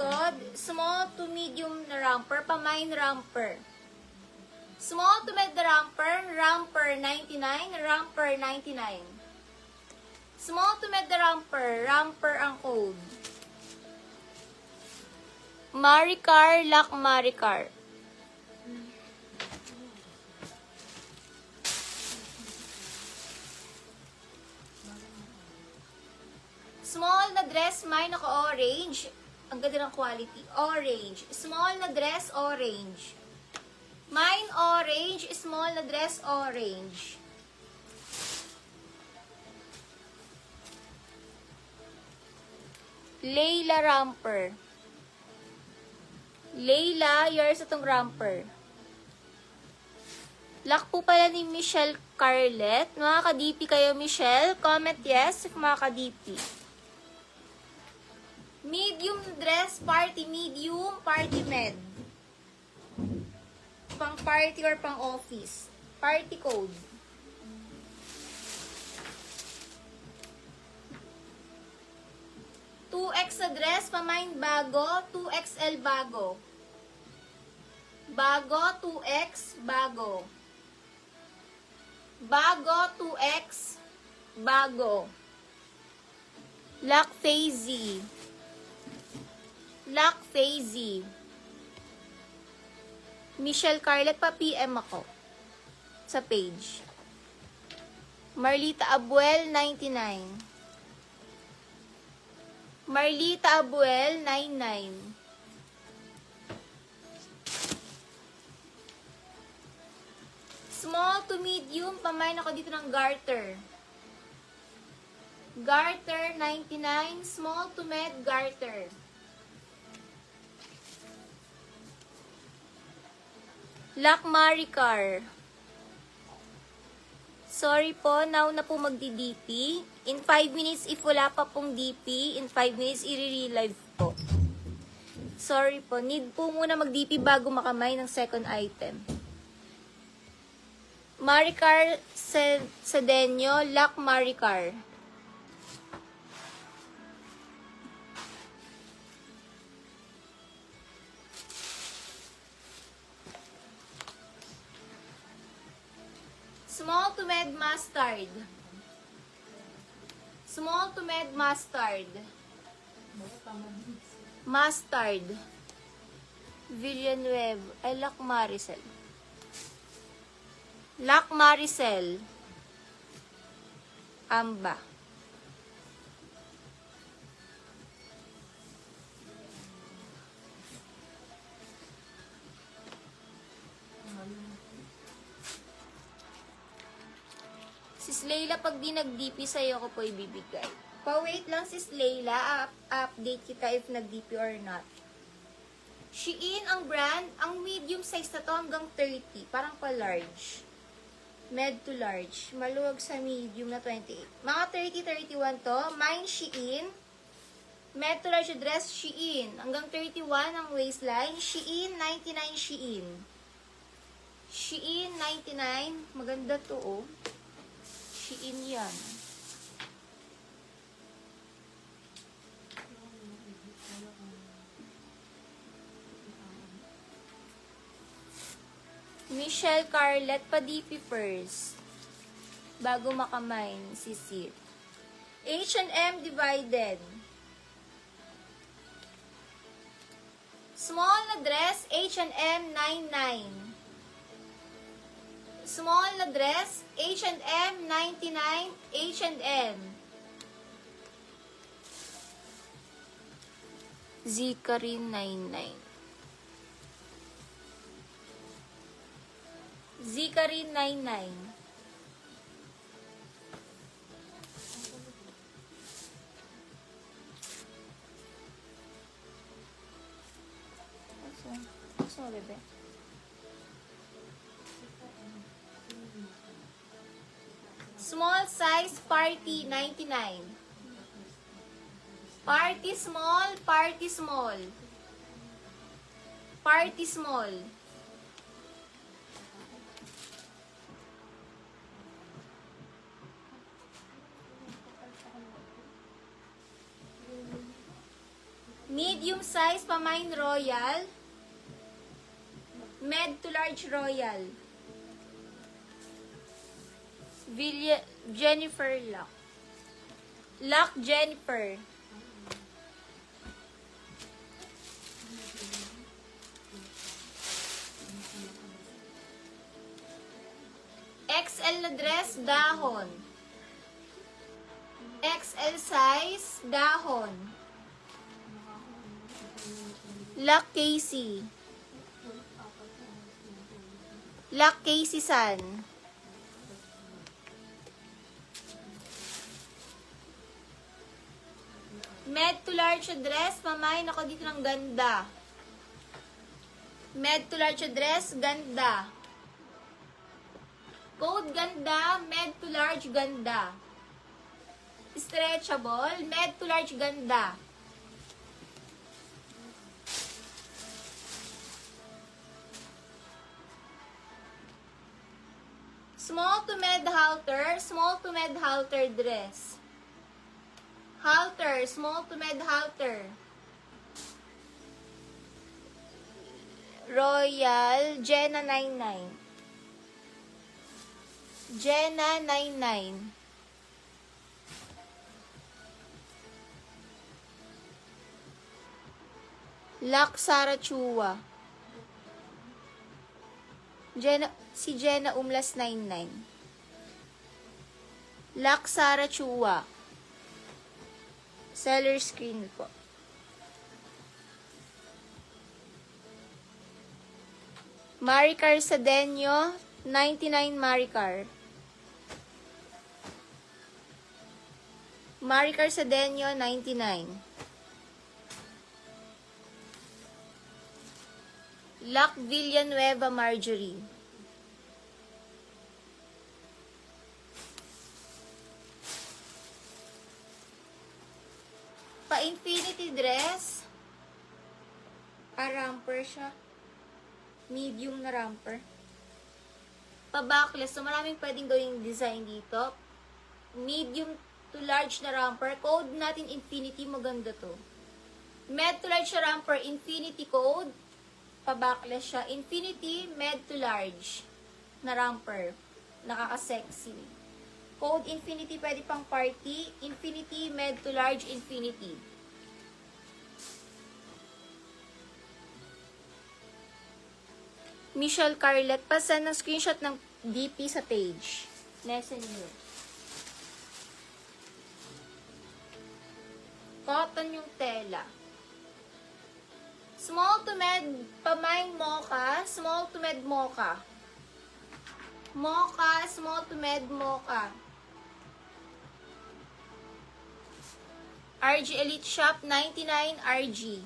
likod, small to medium na romper, pa-mine romper. Small to mid romper, romper 99, romper 99. Small to mid romper, romper ang code. Maricar, Lac Maricar. Small na dress, may naka-orange. Ang ganda ng quality. Orange. Small na dress, orange. Mine orange, small na dress, orange. Layla romper. Layla, yours itong romper. Lock po pala ni Michelle Carlet. Mga ka-DP kayo, Michelle. Comment yes if mga ka-DP. Medium dress, party medium, party med. Pang party or pang office. Party code. X sa dress, pamain bago, 2XL bago. Bago, 2X, bago. Bago, 2X, bago. Lock Fazy. Lock Fazy. Michelle Carlet, pa-PM ako sa page. Marlita Abuel, 99. Marlita Abuel, 99. Small to medium, pamain ako dito ng garter. Garter, 99. Small to med, garter. Lac Maricar. Sorry po, now na po magdi-DP. In 5 minutes, if wala pa pong DP, in 5 minutes, i-relive po. Sorry po, need po muna mag-DP bago makamay ng second item. Maricar Sedeño, Lac Maricar. Small to med mustard. Small to med mustard. Mustard. Villanueva. Ay, Lac Maricel. Lac Maricel. Amba. Sis Leila, pag di nag-DP sa'yo ko po ibibigay. Pa-wait lang, Sis Leila. Update kita if nag-DP or not. Shein ang brand. Ang medium size na to hanggang 30. Parang pa-large. Med to large. Maluwag sa medium na 28. Mga 30-31 to. Mine Shein. Med to large dress Shein. Hanggang 31 ang waistline. Shein, 99 Shein. Shein, 99. Maganda to, oh. Shein yan. Michelle Carlet, pa-DP first. Bago makamine si Sir. H&M divided. Small na dress, H&M 99. Small na dress, H&M 99, H&M. Zikarin 99. Zikarin 99. Asa bebe? Small size, party, 99. Party small, party small. Party small. Medium size, Pamine Royal. Med to large Royal. Jennifer Lock. Lock Jennifer. XL na dress, dahon. XL size, dahon. Lock Casey. Lock Casey San. Med to large dress, mamay, nako dito ng ganda. Med to large dress, ganda. Code ganda, med to large ganda. Stretchable, med to large ganda. Small to med halter dress. Halter, small to med halter. Royal, Jenna 99. Jenna 99. Lak Sara Chua. Si Jenna Umlas 99. Lak Sara Chua. Seller screen po. Maricar Sadenio, 99 Maricar. Maricar Sadenio, 99. Lac Villanueva Marjorie. Pa-infinity dress. Pa-ramper siya. Medium na ramper. Pa-backless. So, maraming pwedeng gawing design dito. Medium to large na ramper. Code natin infinity. Maganda to. Med to large na ramper. Infinity code. Pa-backless siya. Infinity, med to large na ramper. Nakaka-sexy. Code infinity, pwede pang party. Infinity, med to large, infinity. Michelle Carlet, pasend ng screenshot ng DP sa page. Messenger. Cotton yung tela. Small to med, Pamine Mocha. Small to med Mocha. Mocha, small to med Mocha. RG Elite Shop, 99 RG.